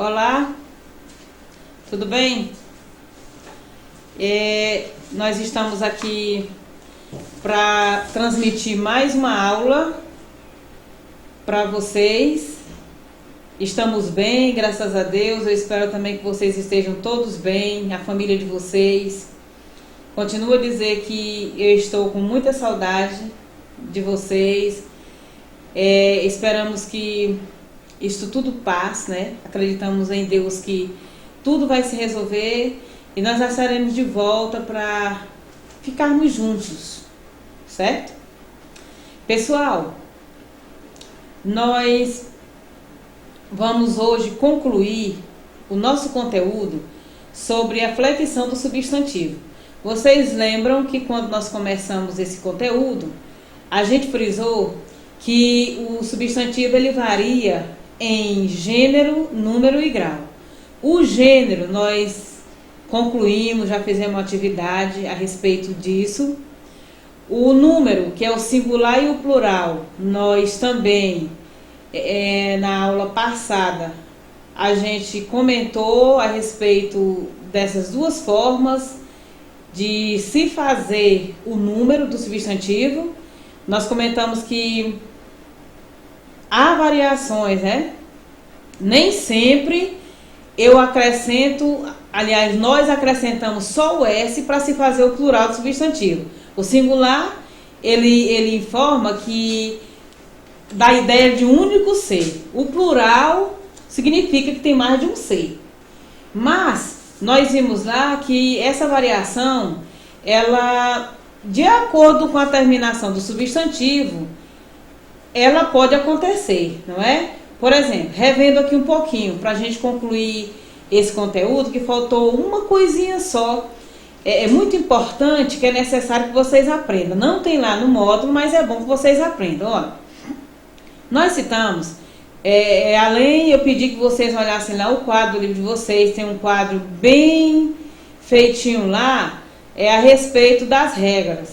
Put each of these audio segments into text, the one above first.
Olá, tudo bem? Nós estamos aqui para transmitir mais uma aula para vocês. Estamos bem, graças a Deus. Eu espero também que vocês estejam todos bem, a família de vocês. Continuo a dizer que eu estou com muita saudade de vocês. Esperamos que isto tudo passe, né? Acreditamos em Deus que tudo vai se resolver e nós já estaremos de volta para ficarmos juntos, certo? Pessoal, nós vamos hoje concluir o nosso conteúdo sobre a flexão do substantivo. Vocês lembram que quando nós começamos esse conteúdo, a gente frisou que o substantivo ele varia em gênero, número e grau. O gênero nós concluímos, já fizemos uma atividade a respeito disso. O número, que é o singular e o plural, nós também, na aula passada, a gente comentou a respeito dessas duas formas de se fazer o número do substantivo. Nós comentamos que há variações, né? Nem sempre eu acrescento, aliás, nós acrescentamos só o S para se fazer o plural do substantivo. O singular, ele informa que dá a ideia de um único ser. O plural significa que tem mais de um ser. Mas nós vimos lá que essa variação, ela, de acordo com a terminação do substantivo, ela pode acontecer, não é? Por exemplo, revendo aqui um pouquinho, para a gente concluir esse conteúdo, que faltou uma coisinha só. É muito importante, que é necessário que vocês aprendam. Não tem lá no módulo, mas é bom que vocês aprendam. Ó, nós citamos, além, eu pedi que vocês olhassem lá o quadro do livro de vocês, tem um quadro bem feitinho lá, a respeito das regras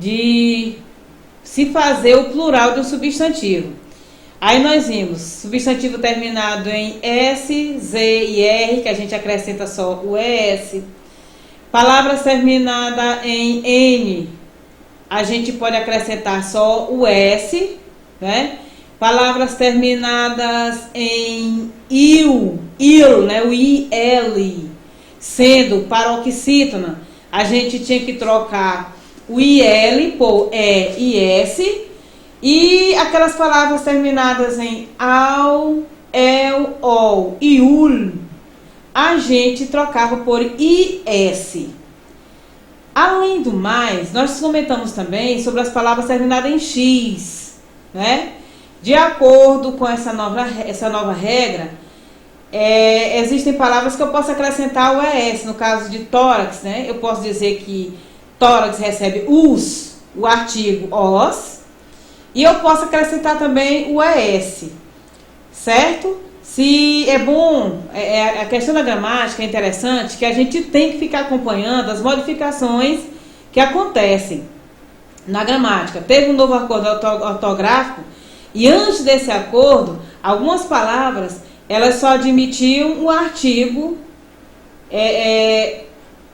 de se fazer o plural de um substantivo. Aí nós vimos substantivo terminado em S, Z e R, que a gente acrescenta só o ES. Palavras terminadas em N, a gente pode acrescentar só o S, né? Palavras terminadas em il, né? O IL, sendo paroxítona, a gente tinha que trocar o IL por E e S, e aquelas palavras terminadas em ao, el, ol e ul, a gente trocava por IS. Além do mais, nós comentamos também sobre as palavras terminadas em X, né? De acordo com essa nova regra, existem palavras que eu posso acrescentar o ES. No caso de tórax, né? Eu posso dizer que tórax recebe os, o artigo os, e eu posso acrescentar também o ES, certo? Se é bom, a questão da gramática é interessante, que a gente tem que ficar acompanhando as modificações que acontecem na gramática. Teve um novo acordo ortográfico, e antes desse acordo, algumas palavras, elas só admitiam o artigo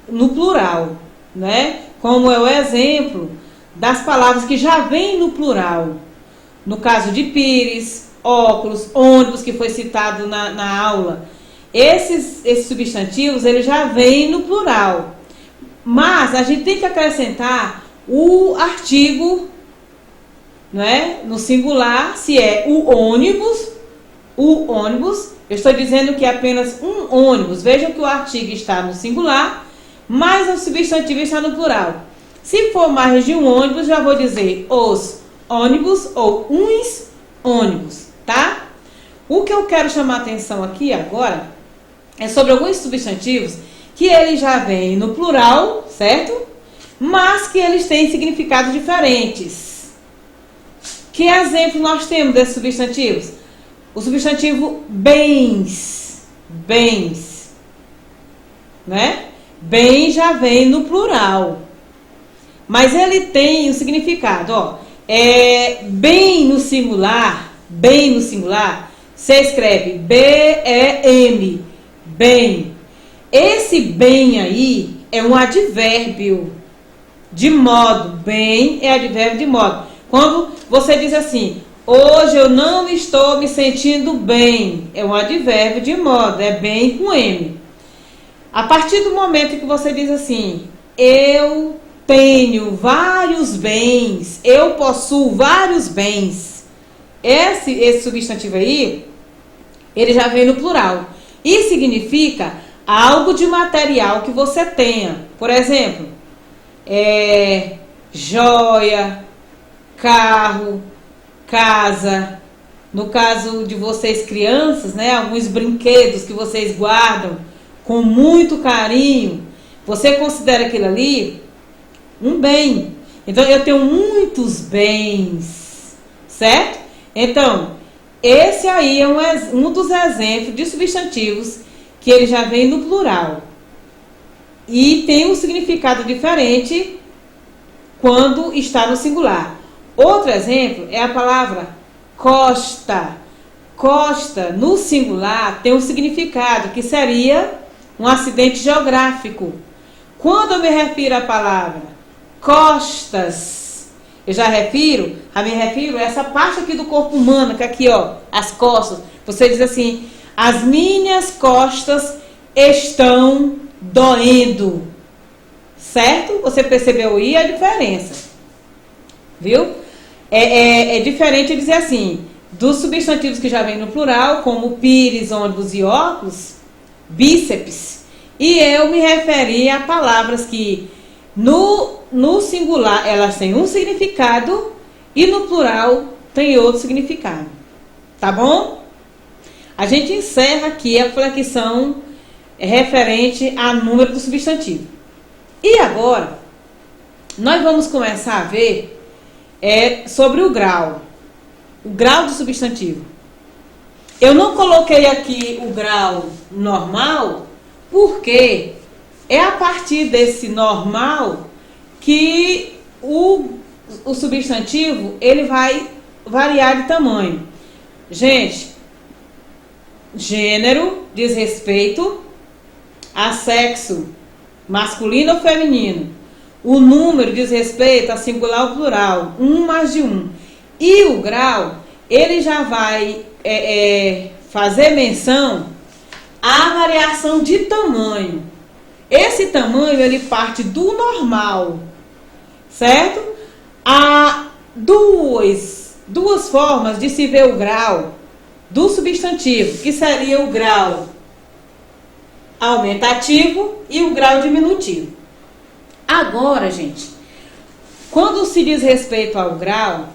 no plural, né? Como é o exemplo das palavras que já vêm no plural. No caso de pires, óculos, ônibus, que foi citado na aula. Esses substantivos, eles já vêm no plural. Mas a gente tem que acrescentar o artigo, né, no singular, se é o ônibus, eu estou dizendo que é apenas um ônibus. Vejam que o artigo está no singular, mas o substantivo está no plural. Se for mais de um ônibus, já vou dizer os ônibus ou uns ônibus, tá? O que eu quero chamar a atenção aqui agora é sobre alguns substantivos que eles já vêm no plural, certo? Mas que eles têm significados diferentes. Que exemplo nós temos desses substantivos? O substantivo bens, né? Bem já vem no plural. Mas ele tem um significado, ó. Bem no singular Você escreve B-E-M, bem. Esse bem aí é um advérbio de modo. Bem é advérbio de modo. Quando você diz assim, hoje eu não estou me sentindo bem, é um advérbio de modo, é bem com M. A partir do momento que você diz assim, eu tenho vários bens, eu possuo vários bens, esse substantivo aí, ele já vem no plural. E significa algo de material que você tenha. Por exemplo, joia, carro, casa. No caso de vocês crianças, né, alguns brinquedos que vocês guardam com muito carinho, você considera aquilo ali um bem. Então, eu tenho muitos bens, certo? Então, esse aí é um dos exemplos de substantivos que ele já vem no plural. E tem um significado diferente quando está no singular. Outro exemplo é a palavra costa. Costa, no singular, tem um significado que seria um acidente geográfico. Quando eu me refiro à palavra costas, eu já me refiro a essa parte aqui do corpo humano, que é aqui, ó, as costas. Você diz assim, as minhas costas estão doendo. Certo? Você percebeu aí a diferença. Viu? É diferente dizer assim, dos substantivos que já vem no plural, como pires, ônibus e óculos, bíceps. E eu me referi a palavras que no singular elas têm um significado e no plural tem outro significado. Tá bom? A gente encerra aqui a flexão referente a número do substantivo. E agora, nós vamos começar a ver sobre o grau do substantivo. Eu não coloquei aqui o grau normal, porque é a partir desse normal que o substantivo ele vai variar de tamanho. Gente, gênero diz respeito a sexo masculino ou feminino. O número diz respeito a singular ou plural, um mais de um. E o grau, ele já vai fazer menção à variação de tamanho. Esse tamanho, ele parte do normal, certo? Há duas formas de se ver o grau do substantivo, que seria o grau aumentativo e o grau diminutivo. Agora, gente, quando se diz respeito ao grau,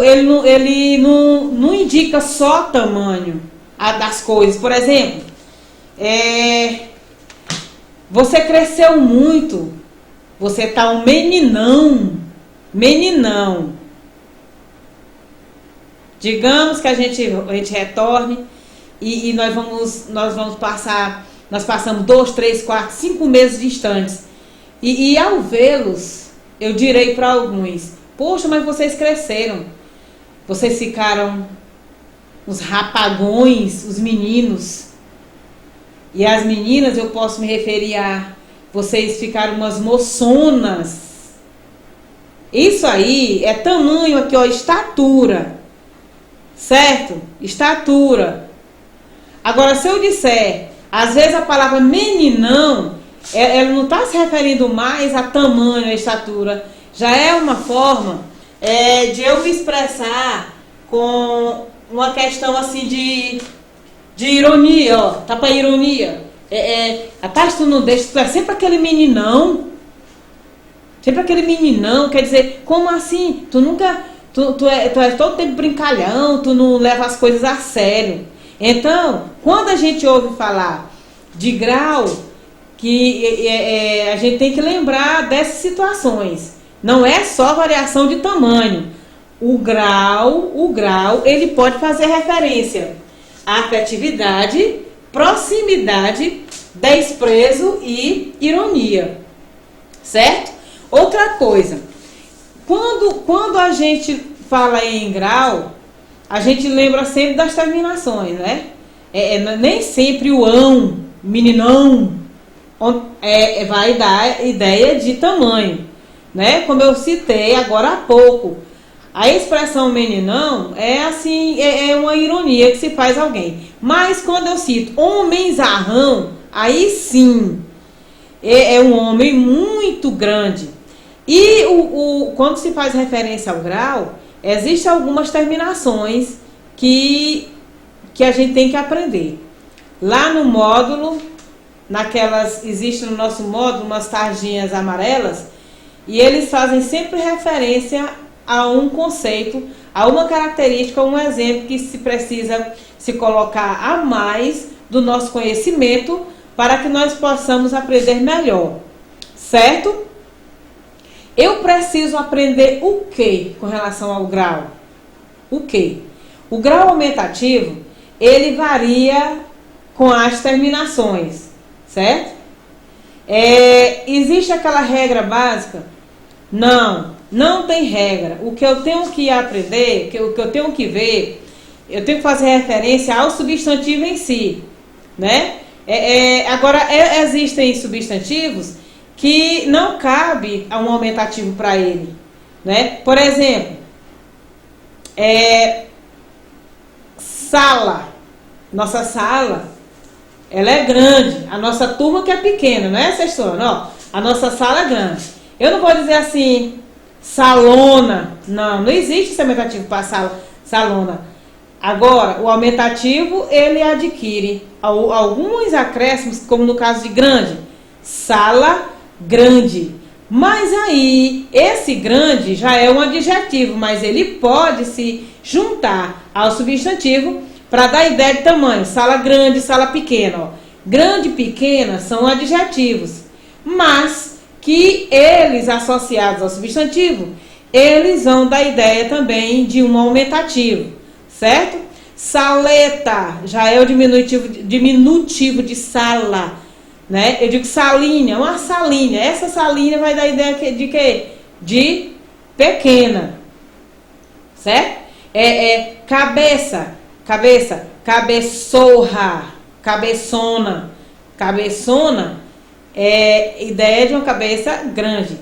ele não indica só tamanho das coisas. Por exemplo, você cresceu muito, você tá um meninão. Digamos que a gente retorne e nós passamos 2, 3, 4, 5 meses distantes. E ao vê-los, eu direi para alguns, poxa, mas vocês cresceram. Vocês ficaram os rapagões, os meninos. E as meninas eu posso me referir a vocês ficaram umas moçonas. Isso aí é tamanho aqui, ó, estatura. Certo? Estatura. Agora, se eu disser, às vezes a palavra meninão, ela não está se referindo mais a tamanho, a estatura. Já é uma forma de eu me expressar com uma questão assim de ironia, ó. Tá para ironia. Rapaz, tu não deixa, tu é sempre aquele meninão. Sempre aquele meninão, quer dizer, como assim? Tu nunca, tu é todo tempo brincalhão, tu não leva as coisas a sério. Então, quando a gente ouve falar de grau, que a gente tem que lembrar dessas situações. Não é só variação de tamanho. O grau, ele pode fazer referência à afetividade, proximidade, desprezo e ironia. Certo? Outra coisa, quando a gente fala em grau, a gente lembra sempre das terminações, né? Nem sempre o ão, meninão, vai dar ideia de tamanho, né? Como eu citei agora há pouco, a expressão meninão é assim, é uma ironia que se faz alguém. Mas quando eu cito homenzarrão, aí sim, é um homem muito grande. E quando se faz referência ao grau, existem algumas terminações que a gente tem que aprender. Lá no módulo, existe no nosso módulo umas tarjinhas amarelas, e eles fazem sempre referência a um conceito, a uma característica, a um exemplo que se precisa se colocar a mais do nosso conhecimento para que nós possamos aprender melhor, certo? Eu preciso aprender o que com relação ao grau? O que? O grau aumentativo, ele varia com as terminações, certo? Existe aquela regra básica? Não tem regra. O que eu tenho que aprender, o que eu tenho que ver, eu tenho que fazer referência ao substantivo em si, né? Agora, existem substantivos que não cabe a um aumentativo para ele, né? Por exemplo, sala. Nossa sala, ela é grande. A nossa turma que é pequena, não é, sextora? Não, a nossa sala é grande. Eu não vou dizer assim, salona. Não existe esse aumentativo para salona. Agora, o aumentativo, ele adquire alguns acréscimos, como no caso de grande. Sala grande. Mas aí, esse grande já é um adjetivo, mas ele pode se juntar ao substantivo para dar ideia de tamanho. Sala grande, sala pequena. Ó. Grande e pequena são adjetivos, mas que eles, associados ao substantivo, eles vão dar ideia também de um aumentativo, certo? Saleta já é o diminutivo de sala, né? Eu digo salinha, uma salinha. Essa salinha vai dar ideia de quê? De pequena, certo? Cabeça, cabeçorra, cabeçona. Cabeçona é ideia de uma cabeça grande.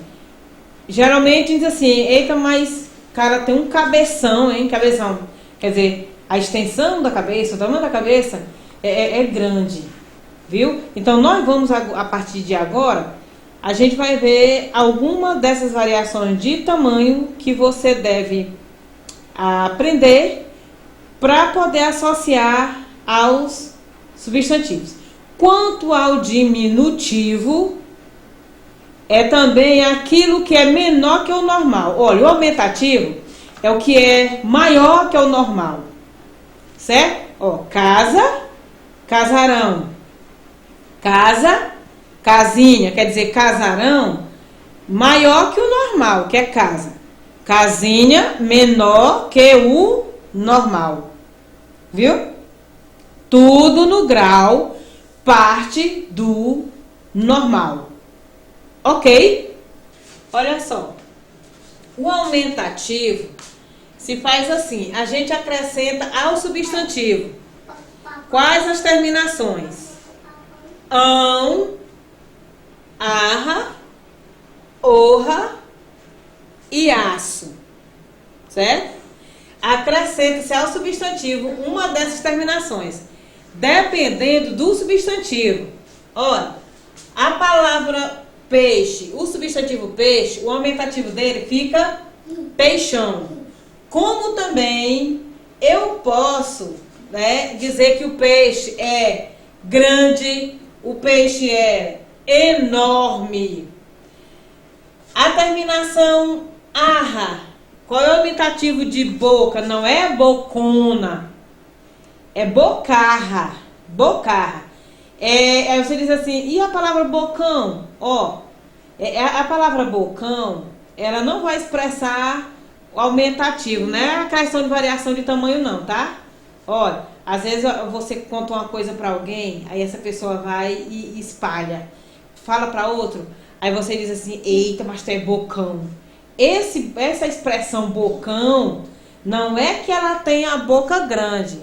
Geralmente diz assim, eita, mas cara tem um cabeção, hein? Cabeção. Quer dizer, a extensão da cabeça, o tamanho da cabeça é grande, viu? Então nós vamos, a partir de agora, a gente vai ver alguma dessas variações de tamanho que você deve aprender para poder associar aos substantivos. Quanto ao diminutivo, é também aquilo que é menor que o normal. Olha, o aumentativo é o que é maior que o normal, certo? Ó, casa, casarão. Casa, casinha, quer dizer casarão, maior que o normal, que é casa. Casinha, menor que o normal. Viu? Tudo no grau parte do normal. Ok? Olha só. O aumentativo se faz assim. A gente acrescenta ao substantivo. Quais as terminações? Ão, arra, orra e aço. Certo? Acrescenta-se ao substantivo uma dessas terminações, dependendo do substantivo. Olha, a palavra peixe, o substantivo peixe, o aumentativo dele fica peixão. Como também eu posso, né, dizer que o peixe é grande, o peixe é enorme. A terminação arra. Qual é o aumentativo de boca? Não é bocona, é bocarra. Bocarra. Aí você diz assim, e a palavra bocão? Ó, a palavra bocão, ela não vai expressar o aumentativo, não é a questão de variação de tamanho não, tá? Olha, às vezes você conta uma coisa para alguém, aí essa pessoa vai e espalha. Fala para outro, aí você diz assim, eita, mas tu é bocão. Essa expressão bocão Não é que ela tem a boca grande.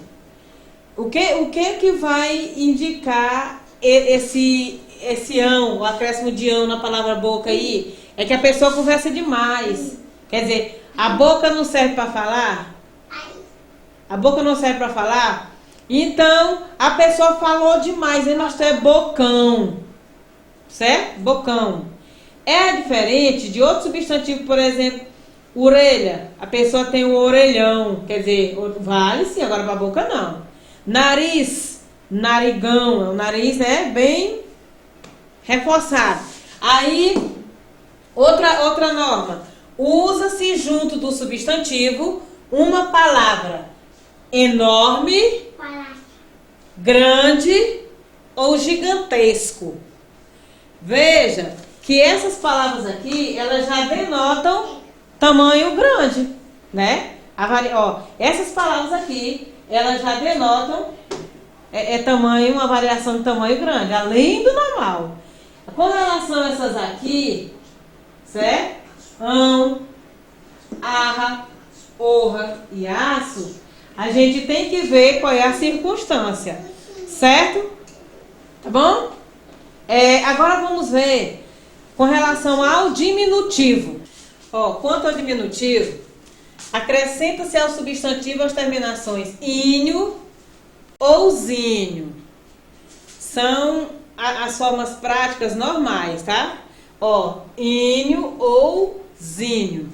O que vai indicar esse ão, o acréscimo de ão na palavra boca aí? É que a pessoa conversa demais. Quer dizer, a boca não serve para falar? A boca não serve para falar? Então, a pessoa falou demais, e nós temos bocão. Certo? Bocão. É diferente de outro substantivo, por exemplo, orelha. A pessoa tem o orelhão. Quer dizer, vale sim, agora para a boca não. Nariz, narigão. O nariz, né, bem reforçado. Aí, outra norma. Usa-se junto do substantivo uma palavra enorme, grande ou gigantesco. Veja que essas palavras aqui, elas já denotam tamanho grande, né? Essas palavras aqui, elas já denotam tamanho, uma variação de tamanho grande, além do normal. Com relação a essas aqui, certo? Arra, orra e aço, a gente tem que ver qual é a circunstância, certo? Tá bom? Agora vamos ver com relação ao diminutivo. Quanto ao diminutivo, acrescenta-se ao substantivo as terminações inho ou zinho. São as formas práticas normais, tá? Inho ou zinho.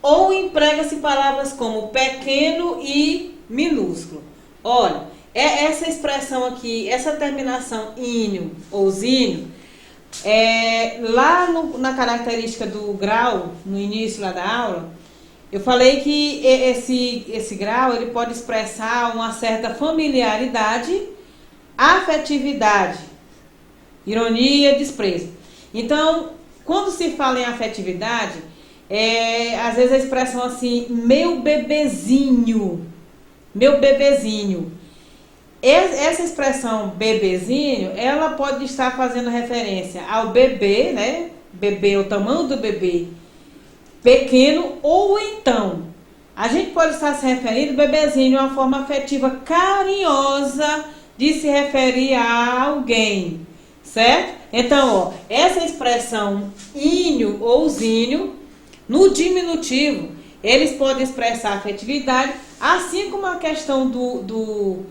Ou emprega-se palavras como pequeno e minúsculo. Olha, essa expressão aqui, essa terminação inho ou zinho, lá na característica do grau, no início lá da aula, eu falei que esse grau ele pode expressar uma certa familiaridade, afetividade, ironia, desprezo. Então, quando se fala em afetividade, às vezes a expressão assim, meu bebezinho. Essa expressão bebezinho, ela pode estar fazendo referência ao bebê, né? Bebê, o tamanho do bebê pequeno, ou então a gente pode estar se referindo bebezinho uma forma afetiva carinhosa de se referir a alguém, certo? Então, essa expressão inho ou zinho, no diminutivo, eles podem expressar afetividade, assim como a questão do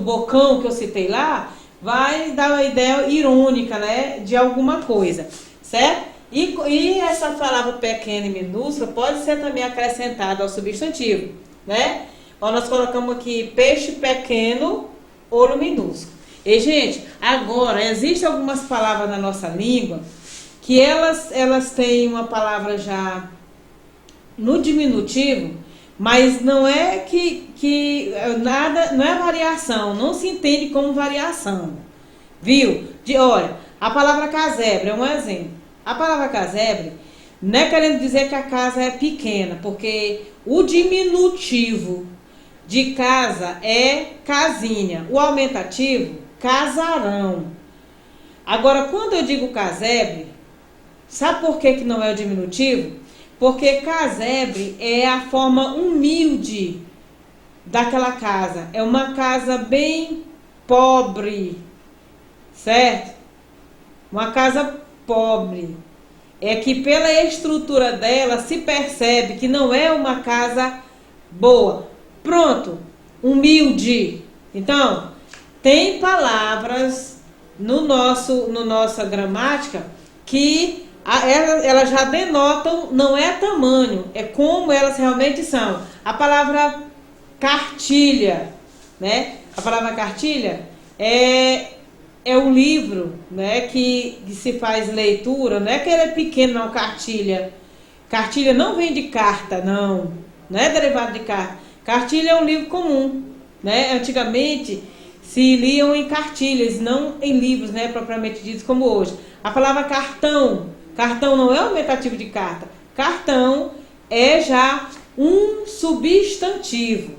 bocão que eu citei lá, vai dar uma ideia irônica, né, de alguma coisa, certo? E essa palavra pequena e minúscula pode ser também acrescentada ao substantivo, né? Nós colocamos aqui peixe pequeno, ouro minúsculo. E, gente, agora, existem algumas palavras na nossa língua que elas têm uma palavra já no diminutivo, mas não é que nada, não é variação, não se entende como variação, viu? Olha, a palavra casebre é um exemplo. A palavra casebre não é querendo dizer que a casa é pequena, porque o diminutivo de casa é casinha, o aumentativo, casarão. Agora, quando eu digo casebre, sabe por que não é o diminutivo? Porque casebre é a forma humilde daquela casa. É uma casa bem pobre, certo? Uma casa pobre. É que pela estrutura dela se percebe que não é uma casa boa. Pronto, humilde. Então, tem palavras no nossa gramática que elas já denotam, não é tamanho, é como elas realmente são. A palavra cartilha, né? A palavra cartilha é um livro, né, que se faz leitura, não é que ele é pequeno, não, cartilha. Cartilha não vem de carta, não é derivado de carta. Cartilha é um livro comum, né? Antigamente se liam em cartilhas, não em livros, né, propriamente ditos como hoje. A palavra cartão não é aumentativo de carta. Cartão é já um substantivo,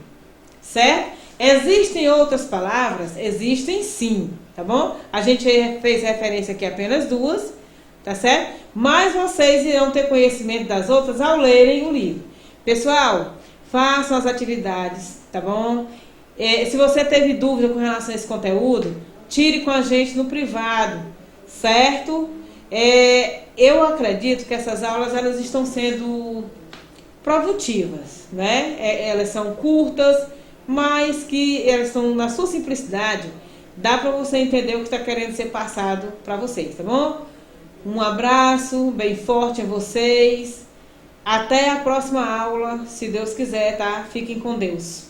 certo? Existem outras palavras? Existem sim, tá bom? A gente fez referência aqui a apenas duas, tá certo? Mas vocês irão ter conhecimento das outras ao lerem o livro. Pessoal, façam as atividades, tá bom? Se você teve dúvida com relação a esse conteúdo, tire com a gente no privado, certo? Eu acredito que essas aulas elas estão sendo produtivas, né? Elas são curtas, mas que elas estão na sua simplicidade, dá para você entender o que está querendo ser passado para vocês, tá bom? Um abraço bem forte a vocês. Até a próxima aula, se Deus quiser, tá? Fiquem com Deus.